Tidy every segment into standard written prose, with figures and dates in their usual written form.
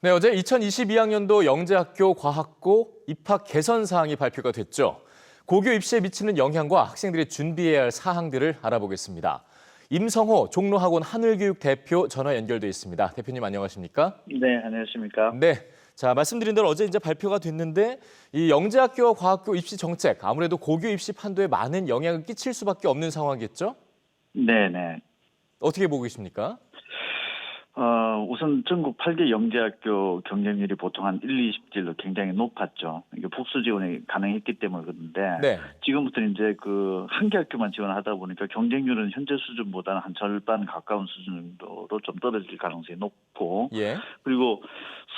네, 어제 2022학년도 영재학교 과학고 입학 개선 사항이 발표가 됐죠. 고교 입시에 미치는 영향과 학생들이 준비해야 할 사항들을 알아보겠습니다. 임성호 종로학원 하늘교육 대표 전화 연결돼 있습니다. 대표님 안녕하십니까? 네, 안녕하십니까? 네. 자, 말씀드린 대로 어제 발표가 됐는데 이 영재학교와 과학고 입시 정책 아무래도 고교 입시 판도에 많은 영향을 끼칠 수밖에 없는 상황이겠죠? 네네. 어떻게 보고 계십니까? 우선 전국 8개 영재학교 경쟁률이 보통 한 1, 20질로 굉장히 높았죠. 이게 복수 지원이 가능했기 때문에 그런데 네. 지금부터는 이제 그 한 개 학교만 지원하다 보니까 경쟁률은 현재 수준보다는 한 절반 가까운 수준 정도로 좀 떨어질 가능성이 높고 예. 그리고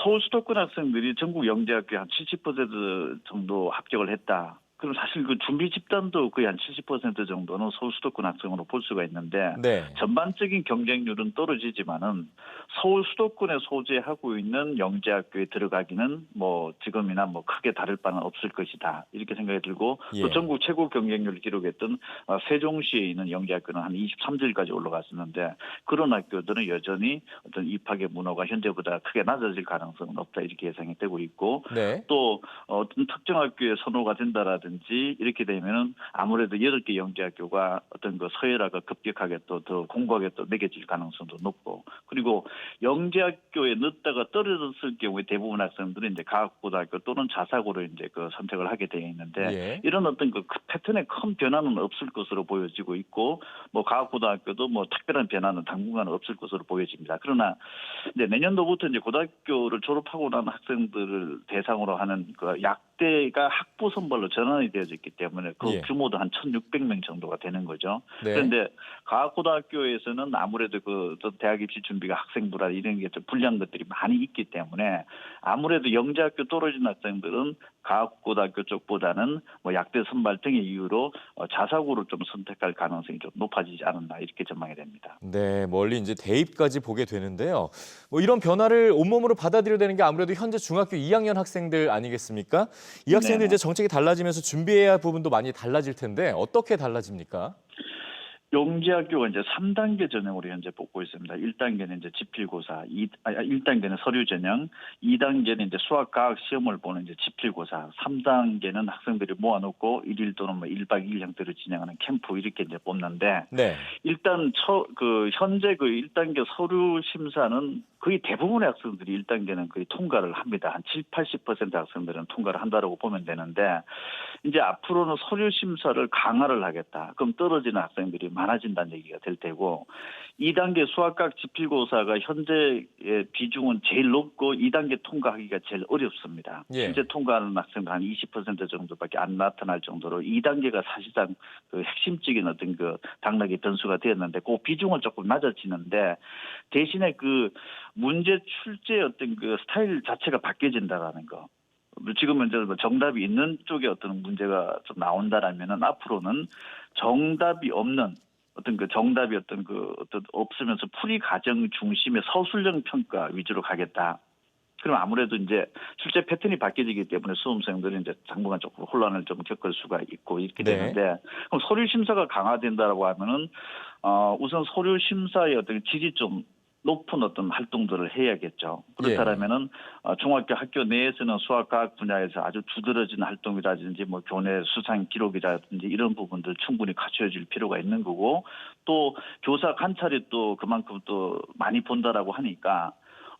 서울 수도권 학생들이 전국 영재학교에 한 70% 정도 합격을 했다. 그럼 사실 그 준비 집단도 거의 한 70% 정도는 서울 수도권 학생으로 볼 수가 있는데 네. 전반적인 경쟁률은 떨어지지만은 서울 수도권에 소재하고 있는 영재학교에 들어가기는 뭐 지금이나 뭐 크게 다를 바는 없을 것이다 이렇게 생각이 들고 예. 또 전국 최고 경쟁률을 기록했던 세종시에 있는 영재학교는 한 23절까지 올라갔었는데 그런 학교들은 여전히 어떤 입학의 문호가 현재보다 크게 낮아질 가능성은 없다 이렇게 예상이 되고 있고 네. 또 어떤 특정 학교에 선호가 된다라든지 이렇게 되면은 아무래도 8개 영재학교가 어떤 그 서열화가 급격하게 또 더 공고하게 또 매겨질 가능성도 높고 그리고 영재학교에 넣었다가 떨어졌을 경우에 대부분 학생들은 이제 과학고등학교 또는 자사고로 이제 그 선택을 하게 되어 있는데 예. 이런 어떤 그 패턴에 큰 변화는 없을 것으로 보여지고 있고 뭐 과학고등학교도 뭐 특별한 변화는 당분간 없을 것으로 보여집니다. 그러나 이제 내년도부터 이제 고등학교를 졸업하고 난 학생들을 대상으로 하는 그 약대가 학부 선발로 전환이 되어졌기 때문에 그 예. 규모도 한 1,600명 정도가 되는 거죠. 네. 그런데 과학고등학교에서는 아무래도 그 대학 입시 준비가 학생부라 이런 게 좀 불리한 것들이 많이 있기 때문에 아무래도 영재학교 떨어진 학생들은 과학고등학교 쪽보다는 뭐 약대 선발 등의 이유로 자사고를 좀 선택할 가능성이 좀 높아지지 않았나 이렇게 전망이 됩니다. 네, 멀리 이제 대입까지 보게 되는데요. 뭐 이런 변화를 온몸으로 받아들여야 되는 게 아무래도 현재 중학교 2학년 학생들 아니겠습니까? 이 학생들 네네. 이제 정책이 달라지면서 준비해야 할 부분도 많이 달라질 텐데 어떻게 달라집니까? 영재학교가 이제 3단계 전형으로 현재 뽑고 있습니다. 1단계는 이제 지필고사, 1단계는 서류 전형, 2단계는 이제 수학 과학 시험을 보는 이제 지필고사, 3단계는 학생들이 모아놓고 1일 또는 뭐 1박 2일 형태로 진행하는 캠프 이렇게 이제 뽑는데 네. 일단 현재 그 1단계 서류 심사는 거의 대부분의 학생들이 1단계는 거의 통과를 합니다. 한 70~80% 학생들은 통과를 한다라고 보면 되는데 이제 앞으로는 서류 심사를 강화를 하겠다. 그럼 떨어지는 학생들이 많아진다는 얘기가 될 테고 2단계 수학과학 지필고사가 현재의 비중은 제일 높고 2단계 통과하기가 제일 어렵습니다. 예. 실제 통과하는 학생들 한 20% 정도밖에 안 나타날 정도로 2단계가 사실상 그 핵심적인 어떤 그 당락의 변수가 되었는데 그 비중은 조금 낮아지는데 대신에 그 문제 출제 어떤 그 스타일 자체가 바뀌어진다라는 거. 지금 이제 정답이 있는 쪽에 어떤 문제가 좀 나온다라면은 앞으로는 정답이 없는 어떤 그 정답이 어떤 없으면서 풀이 과정 중심의 서술형 평가 위주로 가겠다. 그럼 아무래도 이제 출제 패턴이 바뀌어지기 때문에 수험생들은 이제 당분간 조금 혼란을 좀 겪을 수가 있고 이렇게 네. 되는데 그럼 서류 심사가 강화된다라고 하면은 우선 서류 심사의 어떤 질이 좀 높은 어떤 활동들을 해야겠죠. 그렇다면은 중학교 학교 내에서는 수학 과학 분야에서 아주 두드러진 활동이라든지 뭐 교내 수상 기록이라든지 이런 부분들 충분히 갖춰질 필요가 있는 거고 또 교사 관찰이 또 그만큼 또 많이 본다라고 하니까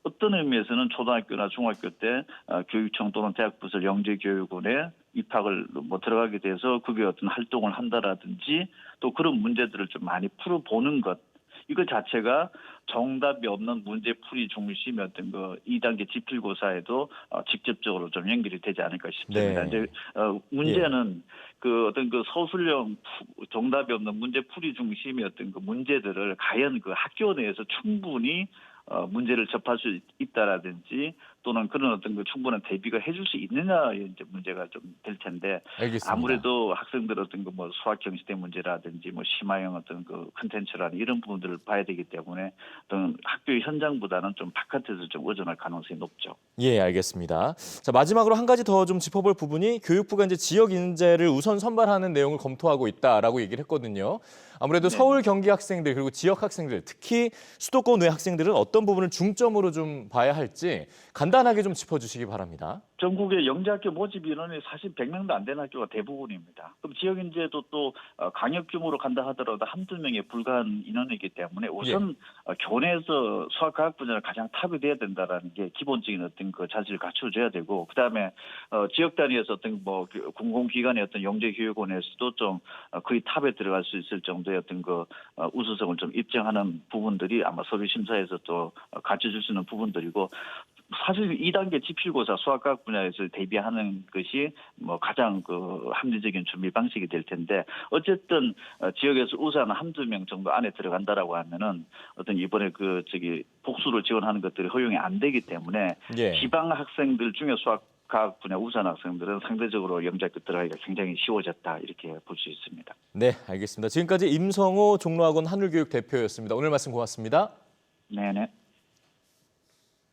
어떤 의미에서는 초등학교나 중학교 때 교육청 또는 대학부설 영재교육원에 입학을 뭐 들어가게 돼서 그게 어떤 활동을 한다라든지 또 그런 문제들을 좀 많이 풀어보는 것. 이거 자체가 정답이 없는 문제풀이 중심의 어떤 그 2단계 지필고사에도 직접적으로 좀 연결이 되지 않을까 싶습니다. 네. 이제 문제는 그 어떤 그 서술형 정답이 없는 문제풀이 중심의 어떤 그 문제들을 과연 그 학교 내에서 충분히 문제를 접할 수 있다라든지 또는 그런 어떤 그 충분한 대비가 해줄 수 있느냐의 이제 문제가 좀 될 텐데 알겠습니다. 아무래도 학생들 어떤 그 뭐 수학 경시대 문제라든지 뭐 심화형 어떤 그 컨텐츠라는 이런 부분들을 봐야 되기 때문에 어떤 학교의 현장보다는 좀 바깥에서 좀 의존할 가능성이 높죠. 예, 알겠습니다. 자, 마지막으로 한 가지 더 좀 짚어볼 부분이 교육부가 이제 지역 인재를 우선 선발하는 내용을 검토하고 있다라고 얘기를 했거든요. 아무래도 네. 서울, 경기 학생들 그리고 지역 학생들, 특히 수도권 외 학생들은 어떤 어떤 부분을 중점으로 좀 봐야 할지 간단하게 좀 짚어주시기 바랍니다. 전국의 영재학교 모집 인원이 사실 100명도 안 되는 학교가 대부분입니다. 그럼 지역 인재도 또 강역 규모로 간다 하더라도 한두 명에 불과한 인원이기 때문에 우선 교내에서 수학과학 분야가 가장 탑이 돼야 된다라는 게 기본적인 어떤 그 자질을 갖춰줘야 되고, 그다음에 지역 단위에서 어떤 뭐 공공기관의 어떤 영재교육원에서도 좀 거의 탑에 들어갈 수 있을 정도의 어떤 그 우수성을 좀 입증하는 부분들이 아마 서류 심사에서 또 갖춰줄 수 있는 부분들이고, 사실 2단계 지필고사 수학과학 분야에서 대비하는 것이 뭐 가장 그 합리적인 준비 방식이 될 텐데, 어쨌든 지역에서 우수한 한두 명 정도 안에 들어간다라고 하면은 어떤 이번에 복수를 지원하는 것들이 허용이 안 되기 때문에 지방 학생들 중에 수학과학 분야 우수한 학생들은 상대적으로 영재학교 들어가기가 굉장히 쉬워졌다, 이렇게 볼 수 있습니다. 네, 알겠습니다. 지금까지 임성호 종로학원 한울교육 대표였습니다. 오늘 말씀 고맙습니다. 네네.